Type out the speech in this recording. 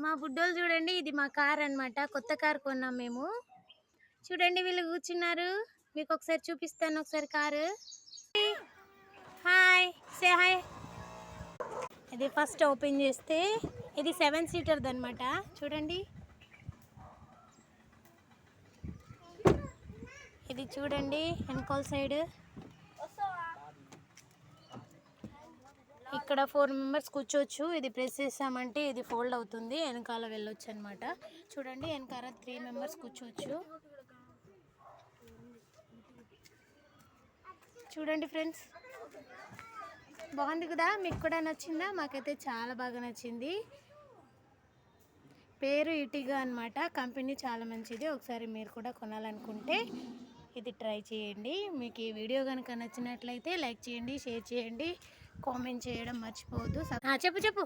మా బుడ్డోళ్ళు చూడండి, ఇది మా కార్ అన్నమాట. కొత్త కార్ కొన్నాం మేము. చూడండి వీళ్ళు కూర్చున్నారు. మీకు ఒకసారి చూపిస్తాను ఒకసారి కారు. Hi, say hi. ఇది ఫస్ట్ ఓపెన్ చేస్తే ఇది 7 సీటర్ది అనమాట. చూడండి, ఇది చూడండి వెనకాల సైడ్. ఇక్కడ 4 మెంబర్స్ కూర్చోవచ్చు. ఇది ప్రెస్ చేసామంటే ఇది ఫోల్డ్ అవుతుంది, వెనకాల వెళ్ళొచ్చు అనమాట. చూడండి వెనకాల 3 మెంబర్స్ కూర్చోవచ్చు. చూడండి ఫ్రెండ్స్, బాగుంది కదా? మీకు కూడా నచ్చిందా? మాకైతే చాలా బాగా నచ్చింది. పేరు ఇటిగా అనమాట. కంపెనీ చాలా మంచిది. ఒకసారి మీరు కూడా కొనాలనుకుంటే ఇది ట్రై చేయండి. మీకు ఈ వీడియో కనుక నచ్చినట్లయితే లైక్ చేయండి, షేర్ చేయండి, కామెంట్ చేయడం మర్చిపోవద్దు. చెప్పు చెప్పు.